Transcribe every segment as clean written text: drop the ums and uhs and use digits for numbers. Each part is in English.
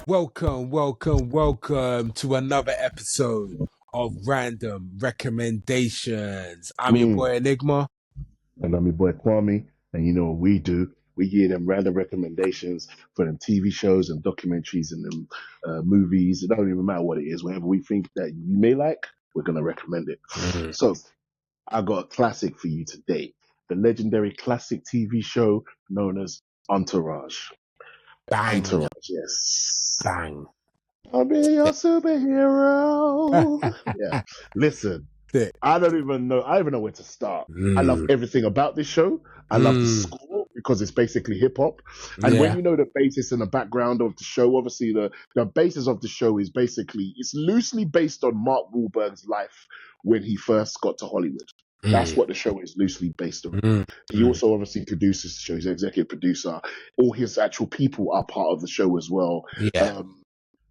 Welcome to another episode of Random Recommendations. I'm your Mm. boy Enigma. And I'm your boy Kwame. And you know what we do? We give them random recommendations for them TV shows and documentaries and them movies. It don't even matter what it is. Whatever we think that you may like, we're going to recommend it. Mm. So I got a classic for you today. The legendary classic TV show known as Entourage. Bang, Entourage, yes. bang. I'll be your superhero. Yeah. Listen, Thick. I don't even know where to start. I love Mm. everything about this show. I love the score because it's basically hip hop. And when Yeah. you know the basis and the background of the show, obviously the basis of the show is basically it's loosely based on Mark Wahlberg's life when he first got to Hollywood. That's what the show is loosely based on. Mm. He also obviously produces the show. He's an executive producer. All his actual people are part of the show as well. Yeah.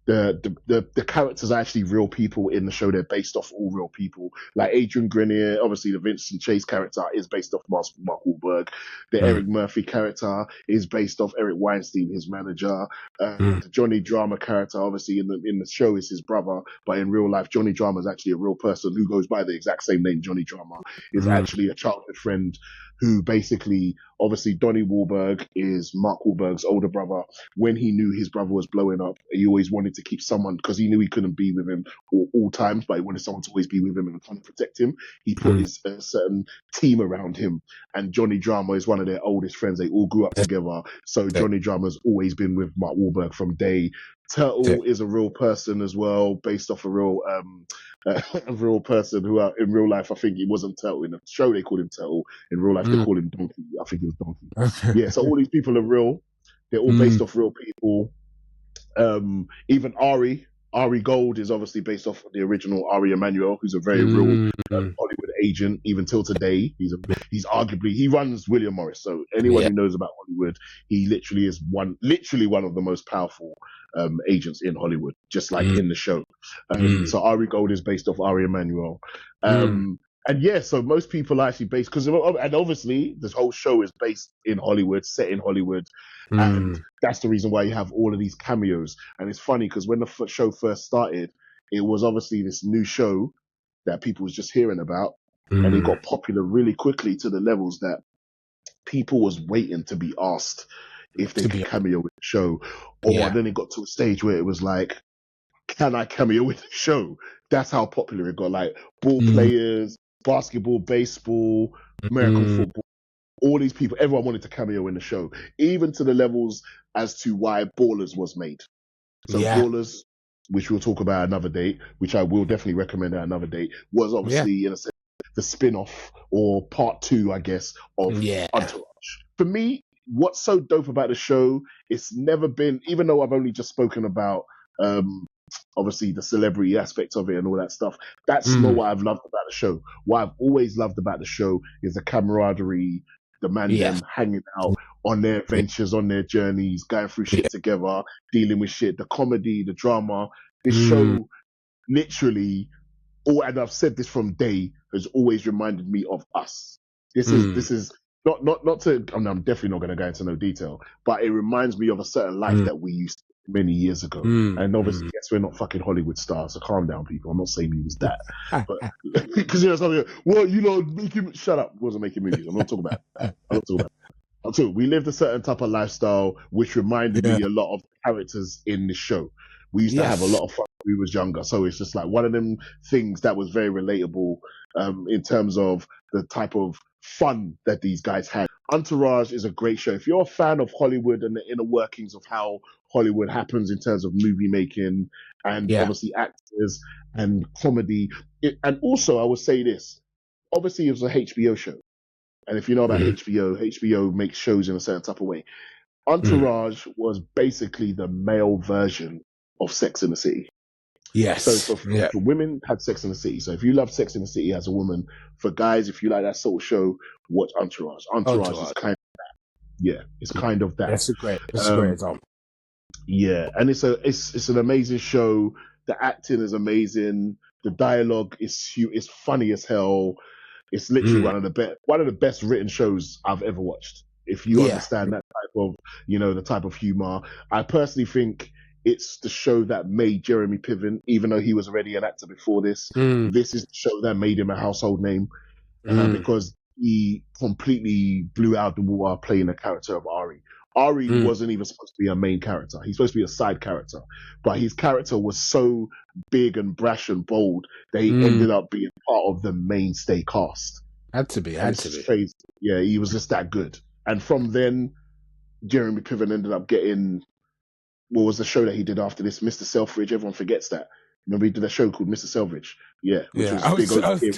The characters are actually real people in the show. They're based off all real people. Like Adrian Grenier, obviously the Vincent Chase character is based off Mark Wahlberg. The Eric Murphy character is based off Eric Weinstein, his manager. The Johnny Drama character, obviously in the show, is his brother, but in real life, Johnny Drama is actually a real person who goes by the exact same name. Johnny Drama is actually a childhood friend who basically, obviously, Donnie Wahlberg is Mark Wahlberg's older brother. When he knew his brother was blowing up, he always wanted to keep someone, because he knew he couldn't be with him all times, but he wanted someone to always be with him and kind of protect him. He put his certain team around him, and Johnny Drama is one of their oldest friends. They all grew up together, so Johnny Drama's always been with Mark Wahlberg from day. Turtle is a real person as well, based off a real person who in real life, I think he wasn't Turtle. In the show they called him Turtle. In real life they call him Donkey. I think it was Donkey. Okay. Yeah, so all these people are real. They're all based off real people. Even Ari Gold is obviously based off the original Ari Emanuel, who's a very real Hollywood agent. Even till today, he's arguably, he runs William Morris. So anyone who knows about Hollywood, he literally is one of the most powerful agents in Hollywood, just like in the show. So Ari Gold is based off Ari Emanuel. And yeah, so most people are actually based, and obviously this whole show is based in Hollywood, set in Hollywood. And that's the reason why you have all of these cameos. And it's funny because when the show first started, it was obviously this new show that people was just hearing about. And it got popular really quickly to the levels that people was waiting to be asked if they could cameo with the show. Or then it got to a stage where it was like, can I cameo with the show? That's how popular it got. Like ball players, basketball, baseball, American football, all these people, everyone wanted to cameo in the show, even to the levels as to why Ballers was made. So Ballers, which we'll talk about another date, which I will definitely recommend at another date, was obviously in a sense the spin-off or part 2, I guess, of Entourage. For me, what's so dope about the show, it's never been, even though I've only just spoken about obviously the celebrity aspect of it and all that stuff, that's not what I've loved about the show. What I've always loved about the show is the camaraderie, the man them hanging out on their adventures, on their journeys, going through shit together, dealing with shit, the comedy, the drama. This show literally, and I've said this from day, has always reminded me of us. This is not to, I'm definitely not going to go into no detail, but it reminds me of a certain life that we used to many years ago. And obviously, yes, we're not fucking Hollywood stars, so calm down, people. I'm not saying he was that. But because something, well, shut up. Wasn't making movies. I'm not talking about that. I'm not talking about that. So we lived a certain type of lifestyle, which reminded me a lot of characters in the show. We used to have a lot of fun when we was younger. So it's just like one of them things that was very relatable in terms of the type of fun that these guys had. Entourage is a great show. If you're a fan of Hollywood and the inner workings of how Hollywood happens in terms of movie making and obviously actors and comedy. And also, I would say this, obviously it was a HBO show. And if you know about HBO makes shows in a certain type of way. Entourage was basically the male version of Sex and the City. Yes. So for women, had Sex and the City. So if you love Sex and the City as a woman, for guys, if you like that sort of show, watch Entourage. Entourage is kind of that. Yeah, it's kind of that. That's a great example. Yeah, and it's an amazing show. The acting is amazing. The dialogue is funny as hell. It's literally one of the best written shows I've ever watched. If you understand that type of, the type of humor, I personally think It's the show that made Jeremy Piven, even though he was already an actor before this. This is the show that made him a household name because he completely blew out the water playing the character of Ari. Ari wasn't even supposed to be a main character. He's supposed to be a side character. But his character was so big and brash and bold that he ended up being part of the mainstay cast. Had to be. Crazy. Yeah, he was just that good. And from then, Jeremy Piven ended up getting, what was the show that he did after this? Mr. Selfridge. Everyone forgets that. Remember he did a show called Mr. Selfridge? Yeah. Which was big over here.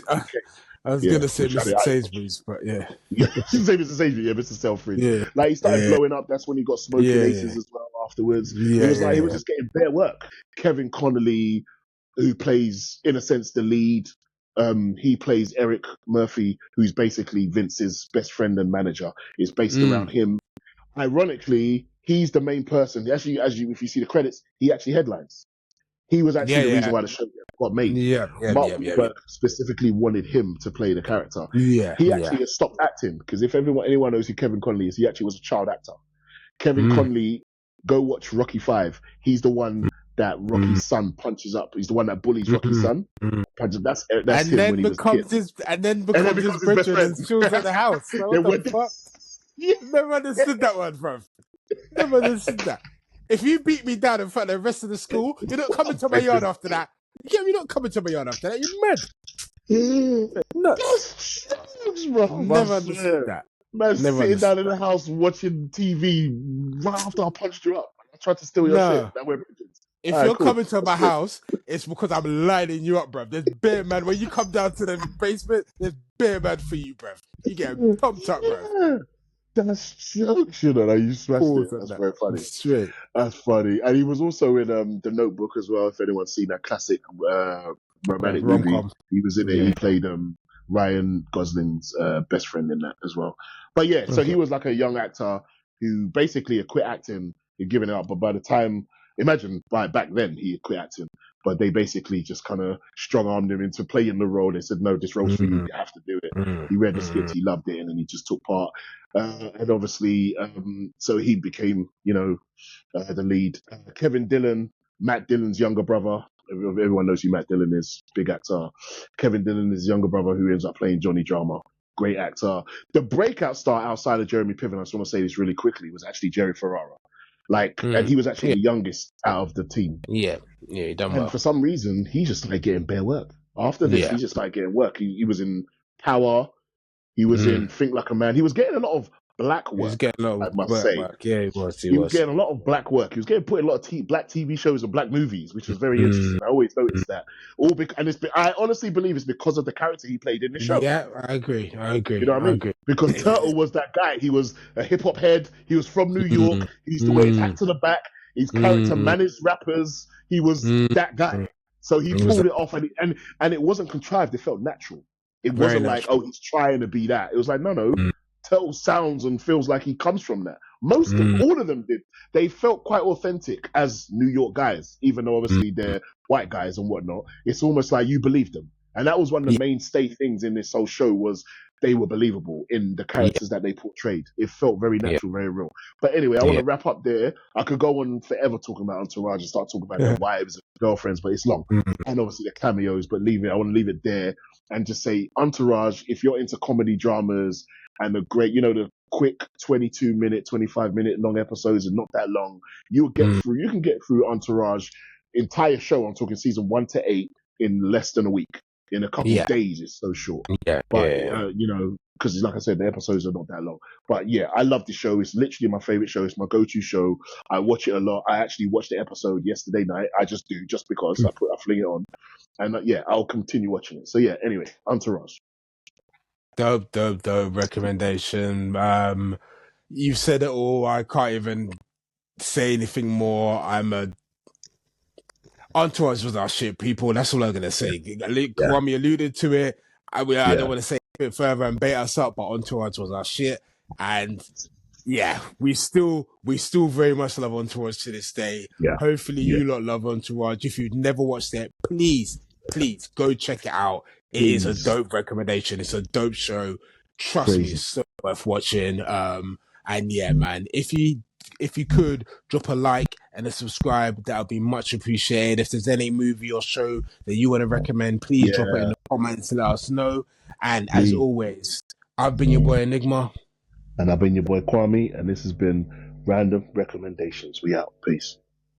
I was going to say Mr. Sainsbury's, but yeah. Yeah, say Mr. Sainsbury's, yeah, Mr. Selfridge. Yeah. Like, he started blowing up. That's when he got Smoking Aces as well afterwards. It was like, he was just getting bare work. Kevin Connolly, who plays, in a sense, the lead, he plays Eric Murphy, who's basically Vince's best friend and manager. It's based around him. Ironically, he's the main person. Actually, if you see the credits, he actually headlines. He was actually the reason why the show got made. Mark Wahlberg specifically wanted him to play the character. He actually has stopped acting because if anyone knows who Kevin Connolly is, he actually was a child actor. Kevin Connolly, go watch Rocky V. He's the one that Rocky's son punches up. He's the one that bullies Rocky's son. That's him when he was a kid. And then becomes his best friend and chills at the house. Like, what the fuck? Never understood that one, bro. Never understood that. If you beat me down in front of the rest of the school, you're not coming to my yard after that. You're not coming to my yard after that. You're mad. Nuts. Never understood that. Man, sitting down in the house watching TV right after I punched you up. I tried to steal your shit. That went if you're coming to my house, it's because I'm lining you up, bruv. There's bear man. When you come down to the basement, there's bear man for you, bruv. You get pumped up, bruv. That's jokes, you know. You smashed it. That's very funny. Straight. That's funny. And he was also in The Notebook as well. If anyone's seen that classic romantic movie, he was in it. He played Ryan Gosling's best friend in that as well. But yeah, so he was like a young actor who basically had quit acting and given it up. But by the time, imagine back then he had quit acting, but they basically just kind of strong-armed him into playing the role. They said, no, this role's for you. You have to do it. He read the script, he loved it, and then he just took part. And obviously, so he became, the lead. Kevin Dillon, Matt Dillon's younger brother. Everyone knows who Matt Dillon is, big actor. Kevin Dillon is his younger brother who ends up playing Johnny Drama. Great actor. The breakout star outside of Jeremy Piven, I just want to say this really quickly, was actually Jerry Ferrara. And he was actually the youngest out of the team. Yeah, he done well. And for some reason, he just started getting bare work. After this, he just started getting work. He was in Power. He was in Think Like a Man. He was getting a lot of black work. He was getting a lot of work. Yeah, he was. He was getting a lot of black work. He was getting put in a lot of black TV shows and black movies, which was very interesting. I always noticed that. I honestly believe it's because of the character he played in the show. Yeah, I agree. You know what I mean? Because Turtle was that guy. He was a hip hop head. He was from New York. He used to wear his hat to the back. His character managed rappers. He was that guy. So he pulled it off, and it wasn't contrived. It felt natural. It wasn't like, oh, he's trying to be that. It was like, no. Turtle sounds and feels like he comes from that. All of them did. They felt quite authentic as New York guys, even though obviously they're white guys and whatnot. It's almost like you believe them. And that was one of the mainstay things in this whole show was they were believable in the characters that they portrayed. It felt very natural, very real. But anyway, I want to wrap up there. I could go on forever talking about Entourage and start talking about their wives and girlfriends, but it's long. And obviously the cameos, but I want to leave it there and just say Entourage, if you're into comedy dramas and the great, the quick 22-minute, 25-minute long episodes and not that long, you can get through Entourage entire show. I'm talking season 1 to 8 in less than a week. In a couple of days, it's so short. Because like I said, the episodes are not that long. But yeah, I love the show. It's literally my favorite show. It's my go-to show. I watch it a lot. I actually watched the episode yesterday night. I just do, just because I fling it on. And I'll continue watching it. So yeah, anyway, Entourage. Dope recommendation. You've said it all. I can't even say anything more. Entourage was our shit, people. That's all I'm going to say. Kwame alluded to it. I don't want to say a bit further and bait us up, but Entourage was our shit. And yeah, we still very much love Entourage to this day. Yeah. Hopefully you lot love Entourage. If you've never watched it, please go check it out. It is a dope recommendation. It's a dope show. Trust me, it's so worth watching. And yeah, man, if you if you could drop a like and a subscribe, that would be much appreciated. If there's any movie or show that you want to recommend, please drop it in the comments and let us know. And as always, I've been your boy Enigma. And I've been your boy Kwame, and this has been Random Recommendations. We out. Peace.